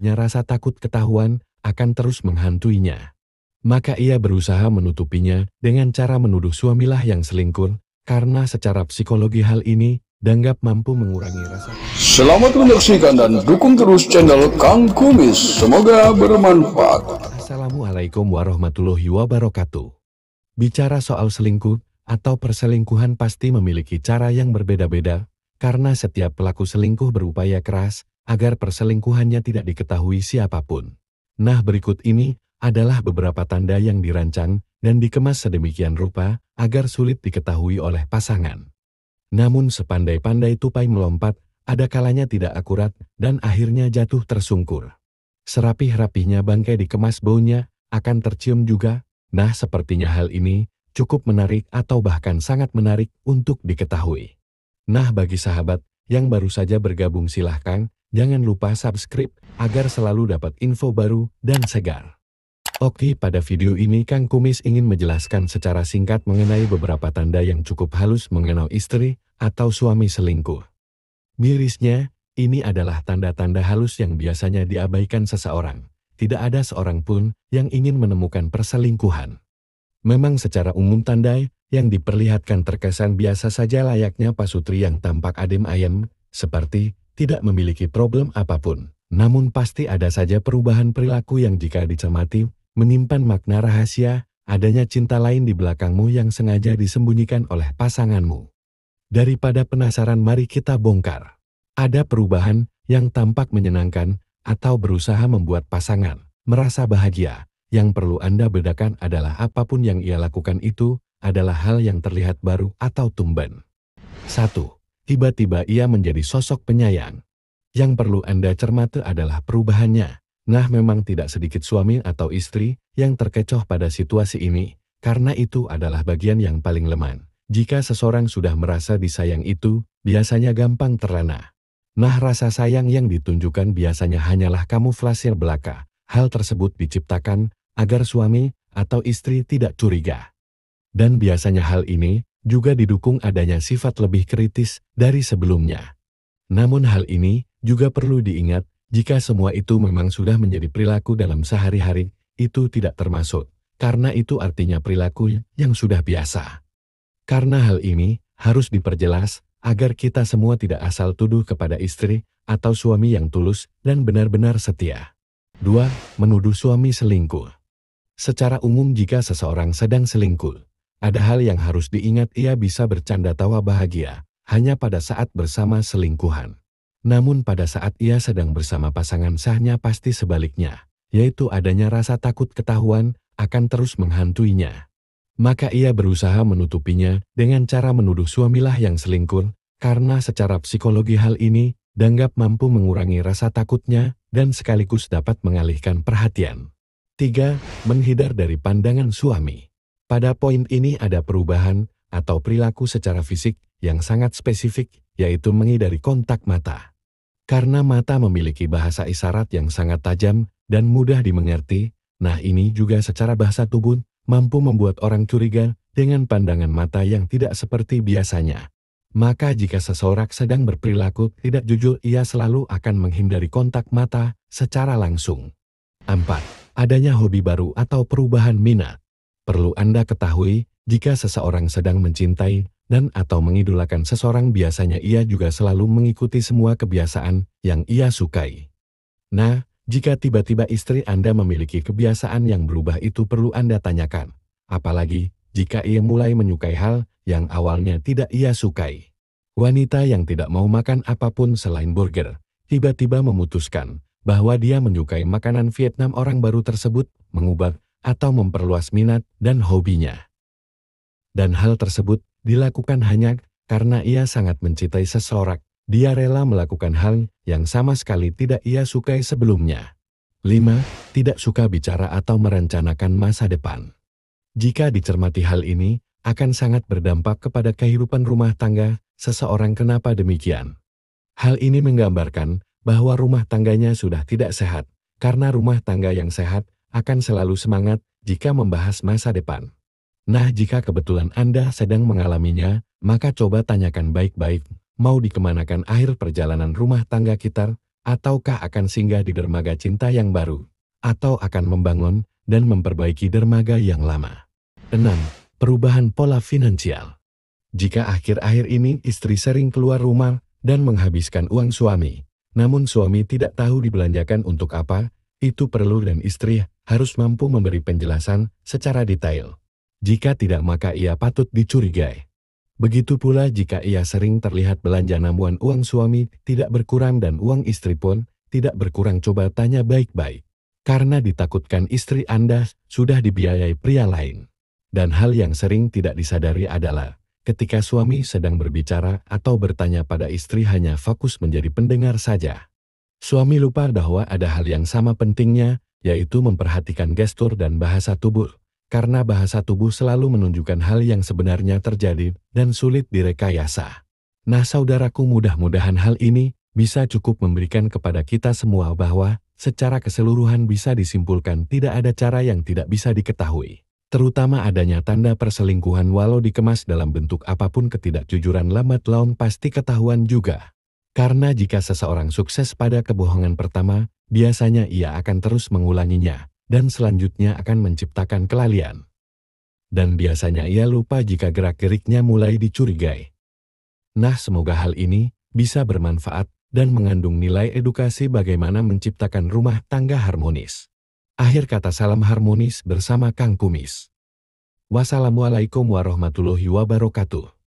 setidaknya rasa takut ketahuan akan terus menghantuinya. Maka ia berusaha menutupinya dengan cara menuduh suamilah yang selingkuh, karena secara psikologi hal ini dianggap mampu mengurangi rasa. Selamat menyaksikan dan dukung terus channel Kang Kumis, semoga bermanfaat. Assalamualaikum warahmatullahi wabarakatuh. Bicara soal selingkuh atau perselingkuhan pasti memiliki cara yang berbeda-beda, karena setiap pelaku selingkuh berupaya keras agar perselingkuhannya tidak diketahui siapapun. Nah, berikut ini adalah beberapa tanda yang dirancang dan dikemas sedemikian rupa agar sulit diketahui oleh pasangan. Namun sepandai-pandai tupai melompat, ada kalanya tidak akurat dan akhirnya jatuh tersungkur. Serapih-rapihnya bangkai dikemas, baunya akan tercium juga. Nah, sepertinya hal ini cukup menarik atau bahkan sangat menarik untuk diketahui. Nah, bagi sahabat yang baru saja bergabung silahkan jangan lupa subscribe agar selalu dapat info baru dan segar. Oke, pada video ini Kang Kumis ingin menjelaskan secara singkat mengenai beberapa tanda yang cukup halus mengenal istri atau suami selingkuh. Mirisnya, ini adalah tanda-tanda halus yang biasanya diabaikan seseorang. Tidak ada seorang pun yang ingin menemukan perselingkuhan. Memang secara umum tanda yang diperlihatkan terkesan biasa saja layaknya pasutri yang tampak adem ayem, seperti tidak memiliki problem apapun. Namun pasti ada saja perubahan perilaku yang jika dicermati, menyimpan makna rahasia, adanya cinta lain di belakangmu yang sengaja disembunyikan oleh pasanganmu. Daripada penasaran, mari kita bongkar. Ada perubahan yang tampak menyenangkan atau berusaha membuat pasangan merasa bahagia. Yang perlu Anda bedakan adalah apapun yang ia lakukan itu adalah hal yang terlihat baru atau tumben. 1. Tiba-tiba ia menjadi sosok penyayang. Yang perlu Anda cermati adalah perubahannya. Nah, memang tidak sedikit suami atau istri yang terkecoh pada situasi ini, karena itu adalah bagian yang paling lemah. Jika seseorang sudah merasa disayang itu, biasanya gampang terlena. Nah, rasa sayang yang ditunjukkan biasanya hanyalah kamuflase belaka. Hal tersebut diciptakan agar suami atau istri tidak curiga. Dan biasanya hal ini juga didukung adanya sifat lebih kritis dari sebelumnya. Namun hal ini juga perlu diingat, jika semua itu memang sudah menjadi perilaku dalam sehari-hari, itu tidak termasuk, karena itu artinya perilaku yang sudah biasa. Karena hal ini harus diperjelas, agar kita semua tidak asal tuduh kepada istri atau suami yang tulus dan benar-benar setia. 2. Menuduh suami selingkuh. Secara umum jika seseorang sedang selingkuh, ada hal yang harus diingat, ia bisa bercanda tawa bahagia hanya pada saat bersama selingkuhan. Namun pada saat ia sedang bersama pasangan sahnya pasti sebaliknya, yaitu adanya rasa takut ketahuan akan terus menghantuinya. Maka ia berusaha menutupinya dengan cara menuduh suamilah yang selingkuh, karena secara psikologi hal ini dianggap mampu mengurangi rasa takutnya dan sekaligus dapat mengalihkan perhatian. 3. Menghindar dari pandangan suami. Pada poin ini ada perubahan atau perilaku secara fisik yang sangat spesifik, yaitu menghindari kontak mata. Karena mata memiliki bahasa isyarat yang sangat tajam dan mudah dimengerti, nah ini juga secara bahasa tubuh mampu membuat orang curiga dengan pandangan mata yang tidak seperti biasanya. Maka jika seseorang sedang berperilaku tidak jujur, ia selalu akan menghindari kontak mata secara langsung. 4. Adanya hobi baru atau perubahan minat. Perlu Anda ketahui, jika seseorang sedang mencintai dan atau mengidolakan seseorang, biasanya ia juga selalu mengikuti semua kebiasaan yang ia sukai. Nah, jika tiba-tiba istri Anda memiliki kebiasaan yang berubah, itu perlu Anda tanyakan. Apalagi jika ia mulai menyukai hal yang awalnya tidak ia sukai. Wanita yang tidak mau makan apapun selain burger, tiba-tiba memutuskan bahwa dia menyukai makanan Vietnam, orang baru tersebut mengubah atau memperluas minat dan hobinya. Dan hal tersebut dilakukan hanya karena ia sangat mencintai seseorang. Dia rela melakukan hal yang sama sekali tidak ia sukai sebelumnya. 5. Tidak suka bicara atau merencanakan masa depan. Jika dicermati hal ini, akan sangat berdampak kepada kehidupan rumah tangga seseorang. Kenapa demikian? Hal ini menggambarkan bahwa rumah tangganya sudah tidak sehat, karena rumah tangga yang sehat akan selalu semangat jika membahas masa depan. Nah, jika kebetulan Anda sedang mengalaminya, maka coba tanyakan baik-baik, mau dikemanakan akhir perjalanan rumah tangga kita, Ataukah akan singgah di dermaga cinta yang baru? Atau akan membangun dan memperbaiki dermaga yang lama? 6. Perubahan pola finansial. Jika akhir-akhir ini istri sering keluar rumah dan menghabiskan uang suami, namun suami tidak tahu dibelanjakan untuk apa, itu perlu dan istri harus mampu memberi penjelasan secara detail. Jika tidak maka ia patut dicurigai. Begitu pula jika ia sering terlihat belanja namun uang suami tidak berkurang dan uang istri pun tidak berkurang, coba tanya baik-baik. Karena ditakutkan istri Anda sudah dibiayai pria lain. Dan hal yang sering tidak disadari adalah ketika suami sedang berbicara atau bertanya pada istri hanya fokus menjadi pendengar saja. Suami lupa bahwa ada hal yang sama pentingnya, yaitu memperhatikan gestur dan bahasa tubuh. Karena bahasa tubuh selalu menunjukkan hal yang sebenarnya terjadi dan sulit direkayasa. Nah saudaraku, mudah-mudahan hal ini bisa cukup memberikan kepada kita semua bahwa secara keseluruhan bisa disimpulkan tidak ada cara yang tidak bisa diketahui. Terutama adanya tanda perselingkuhan walau dikemas dalam bentuk apapun, ketidakjujuran lambat laun pasti ketahuan juga. Karena jika seseorang sukses pada kebohongan pertama, biasanya ia akan terus mengulanginya. Dan selanjutnya akan menciptakan kelalian. Dan biasanya ia lupa jika gerak-geriknya mulai dicurigai. Nah, semoga hal ini bisa bermanfaat dan mengandung nilai edukasi bagaimana menciptakan rumah tangga harmonis. Akhir kata, salam harmonis bersama Kang Kumis. Wassalamualaikum warahmatullahi wabarakatuh.